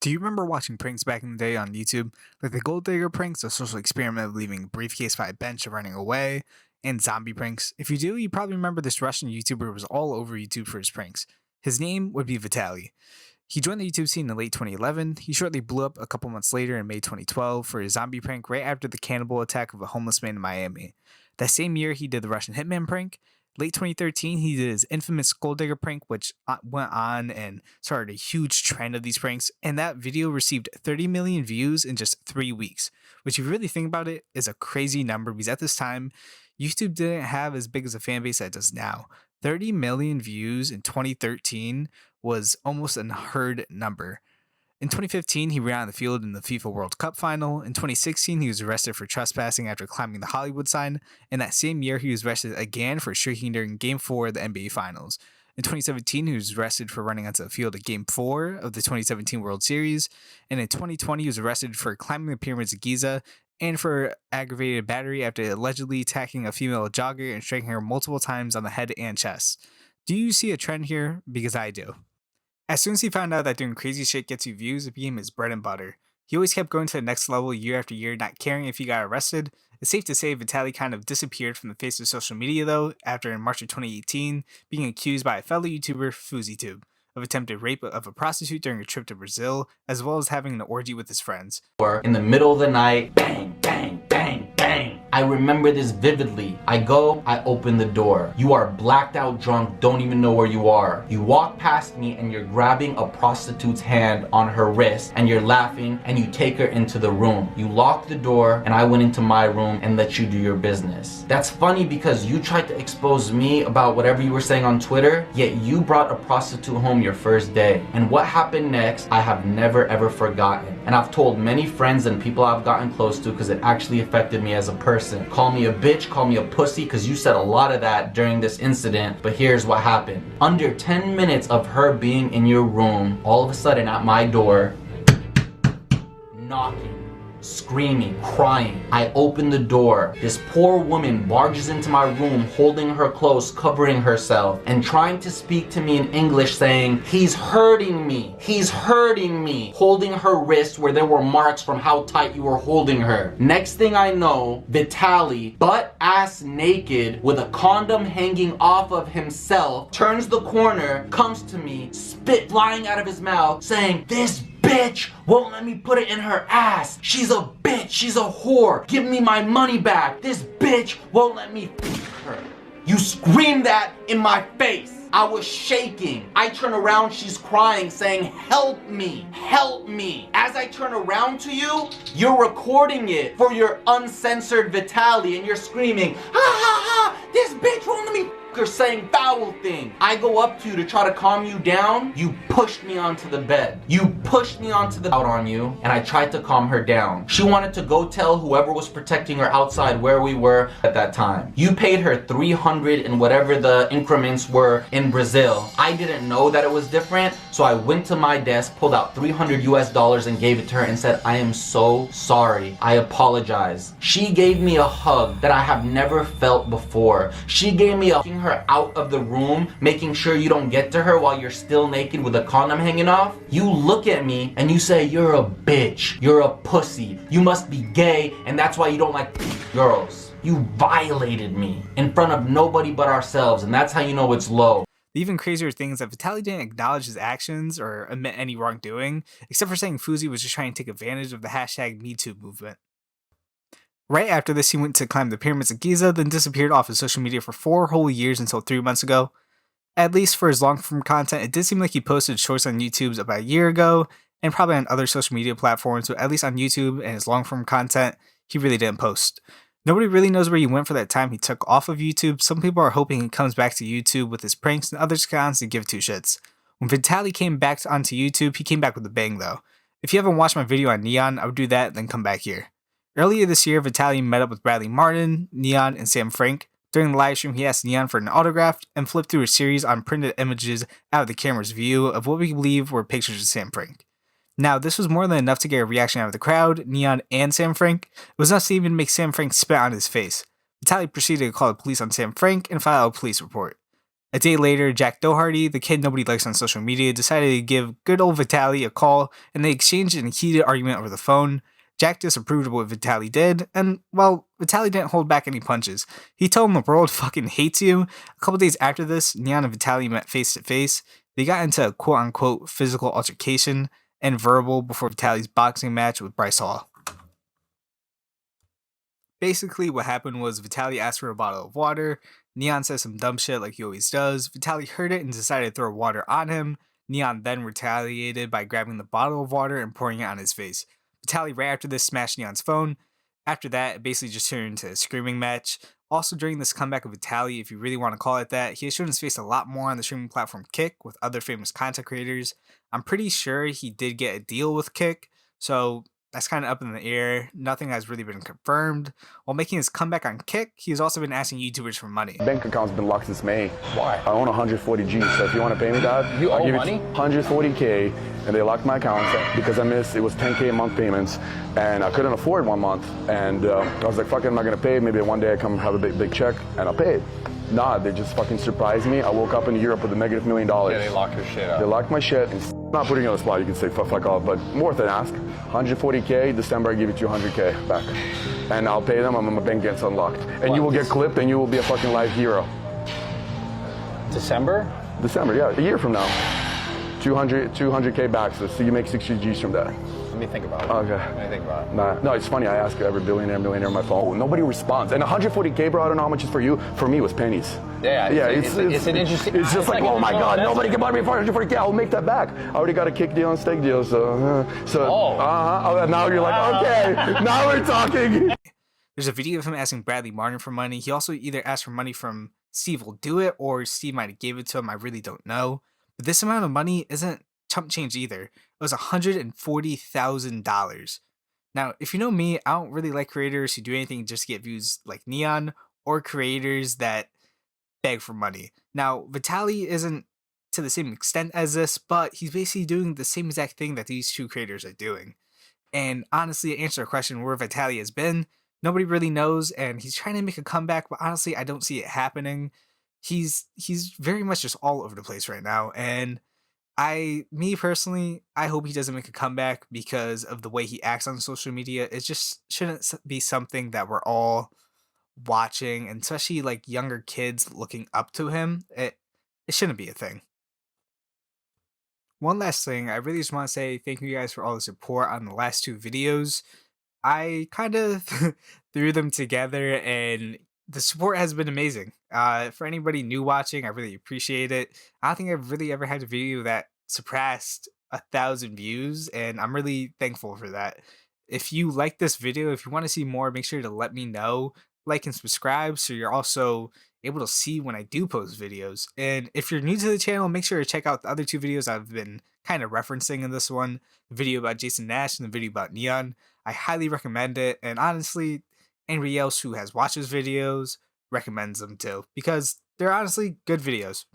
Do you remember watching pranks back in the day on YouTube? Like the gold digger pranks, the social experiment of leaving a briefcase by a bench and running away, and zombie pranks? If you do, you probably remember this Russian YouTuber who was all over YouTube for his pranks. His name would be Vitaly. He joined the YouTube scene in late 2011. He shortly blew up a couple months later in May 2012 for his zombie prank right after the cannibal attack of a homeless man in Miami. That same year, he did the Russian hitman prank. Late 2013, he did his infamous gold digger prank, which went on and started a huge trend of these pranks. And that video received 30 million views in just 3 weeks, which, if you really think about it, is a crazy number because at this time, YouTube didn't have as big as a fan base that it does now. 30 million views in 2013 was almost an unheard number. In 2015, he ran on the field in the FIFA World Cup final. In 2016, he was arrested for trespassing after climbing the Hollywood sign. And that same year, he was arrested again for shrieking during Game 4 of the NBA Finals. In 2017, he was arrested for running onto the field at Game 4 of the 2017 World Series. And in 2020, he was arrested for climbing the pyramids of Giza and for aggravated battery after allegedly attacking a female jogger and striking her multiple times on the head and chest. Do you see a trend here? Because I do. As soon as he found out that doing crazy shit gets you views, it became his bread and butter. He always kept going to the next level year after year, not caring if he got arrested. It's safe to say Vitaly kind of disappeared from the face of social media though, after in March of 2018, being accused by a fellow YouTuber, FuzzyTube, of attempted rape of a prostitute during a trip to Brazil, as well as having an orgy with his friends. In the middle of the night, bang, bang, bang, bang. I remember this vividly. I open the door. You are blacked out drunk, don't even know where you are. You walk past me and you're grabbing a prostitute's hand on her wrist and you're laughing and you take her into the room. You lock the door and I went into my room and let you do your business. That's funny because you tried to expose me about whatever you were saying on Twitter, yet you brought a prostitute home your first day. And what happened next, I have never ever forgotten. And I've told many friends and people I've gotten close to because it actually affected me as a person. Call me a bitch, call me a pussy, because you said a lot of that during this incident, but here's what happened. Under 10 minutes of her being in your room, all of a sudden at my door, knocking, screaming, crying. I open the door. This poor woman barges into my room holding her clothes, covering herself, and trying to speak to me in English saying, "He's hurting me. He's hurting me." Holding her wrist where there were marks from how tight you were holding her. Next thing I know, Vitaly, butt ass naked with a condom hanging off of himself, turns the corner, comes to me, spit flying out of his mouth, saying, "This bitch won't let me put it in her ass. She's a bitch. She's a whore. Give me my money back. This bitch won't let me f her." You screamed that in my face. I was shaking. I turn around, she's crying, saying, "Help me, help me." As I turn around to you, you're recording it for your uncensored Vitaly and you're screaming, "Ha ha ha, this bitch won't let me f her," saying foul thing. I go up to you to try to calm you down. You pushed me onto the bed. You pushed me onto the out on you, and I tried to calm her down. She wanted to go tell whoever was protecting her outside where we were at that time. You paid her 300 and whatever the increments were in Brazil. I didn't know that it was different, so I went to my desk, pulled out $300 and gave it to her and said, "I am so sorry. I apologize." She gave me a hug that I have never felt before. She gave me a her out of the room, making sure you don't get to her while you're still naked with a condom hanging off. You look at me and you say, "You're a bitch. You're a pussy. You must be gay, and that's why you don't like girls." You violated me in front of nobody but ourselves, and that's how you know it's low. The even crazier thing is that Vitaly didn't acknowledge his actions or admit any wrongdoing, except for saying Fuzzy was just trying to take advantage of the hashtag MeToo movement. Right after this, he went to climb the pyramids of Giza, then disappeared off of social media for 4 whole years until 3 months ago. At least for his long-form content, it did seem like he posted shorts on YouTube about a year ago, and probably on other social media platforms, but at least on YouTube and his long-form content, he really didn't post. Nobody really knows where he went for that time he took off of YouTube. Some people are hoping he comes back to YouTube with his pranks, and others can honestly give two shits. When Vitaly came back onto YouTube, he came back with a bang though. If you haven't watched my video on Neon, I would do that, then come back here. Earlier this year, Vitaly met up with Bradley Martin, Neon, and Sam Frank. During the livestream, he asked Neon for an autograph and flipped through a series on printed images out of the camera's view of what we believe were pictures of Sam Frank. Now, this was more than enough to get a reaction out of the crowd, Neon, and Sam Frank. It was enough to even make Sam Frank spit on his face. Vitaly proceeded to call the police on Sam Frank and file a police report. A day later, Jack Doherty, the kid nobody likes on social media, decided to give good old Vitaly a call, and they exchanged a heated argument over the phone. Jack disapproved of what Vitaly did, and, well, Vitaly didn't hold back any punches. He told him the world fucking hates you. A couple days after this, Neon and Vitaly met face to face. They got into a quote unquote physical altercation and verbal before Vitaly's boxing match with Bryce Hall. Basically, what happened was Vitaly asked for a bottle of water. Neon says some dumb shit like he always does. Vitaly heard it and decided to throw water on him. Neon then retaliated by grabbing the bottle of water and pouring it on his face. Vitaly, right after this, smashed Neon's phone. After that, it basically just turned into a screaming match. Also, during this comeback of Vitaly, if you really want to call it that, he has shown his face a lot more on the streaming platform Kick with other famous content creators. I'm pretty sure he did get a deal with Kick, so that's kind of up in the air. Nothing has really been confirmed. While making his comeback on Kick, he's also been asking YouTubers for money. Bank account's been locked since May. Why? I own 140 G, so if you want to pay me that, You I'll owe give money? you 140K, and they locked my account because I missed, it was 10K a month payments, and I couldn't afford 1 month, and I was like, fuck it, I'm not gonna pay, maybe one day I come have a big check, and I'll pay it. Nah, they just fucking surprised me. I woke up in Europe with a negative $1 million. Yeah, they lock your shit up. They locked my shit, and not putting you on the spot, you can say fuck off, but more than ask. 140K, December I give you 200K back. And I'll pay them, and my bank gets unlocked. And you will get clipped, and you will be a fucking live hero. December? December, yeah, a year from now. 200K back, so you make 60 G's from that. Let me think about it. Okay. Let me think about it. Nah, no, it's funny, I ask every millionaire on my phone. Nobody responds. And 140K, bro, I don't know how much is for you. For me, it was pennies. Yeah, it's an interesting. It's just like, oh my God, nobody can buy me 440K. I'll make that back. I already got a kick deal and steak deal, so now you're like, okay, now we're talking. There's a video of him asking Bradley Martin for money. He also either asked for money from Steve Will Do It or Steve might have gave it to him. I really don't know. But this amount of money isn't chump change either. It was $140,000. Now, if you know me, I don't really like creators who do anything just to get views like Neon, or creators that beg for money. Now, Vitaly isn't to the same extent as this, but he's basically doing the same exact thing that these two creators are doing. And honestly, to answer a question where Vitaly has been, nobody really knows, and he's trying to make a comeback, but honestly, I don't see it happening. He's very much just all over the place right now, and me personally, I hope he doesn't make a comeback because of the way he acts on social media. It just shouldn't be something that we're all watching, and especially like younger kids looking up to him. It shouldn't be a thing. One last thing, I really just want to say thank you guys for all the support on the last two videos. I kind of threw them together, and the support has been amazing. For anybody new watching, I really appreciate it. I don't think I've really ever had a video that surpassed 1,000 views, and I'm really thankful for that. If you like this video, if you want to see more, make sure to let me know. Like and subscribe so you're also able to see when I do post videos. And if you're new to the channel, make sure to check out the other two videos I've been kind of referencing in this one. The video about Jason Nash and the video about Neon. I highly recommend it, and honestly, anybody else who has watched those videos recommends them too, because they're honestly good videos.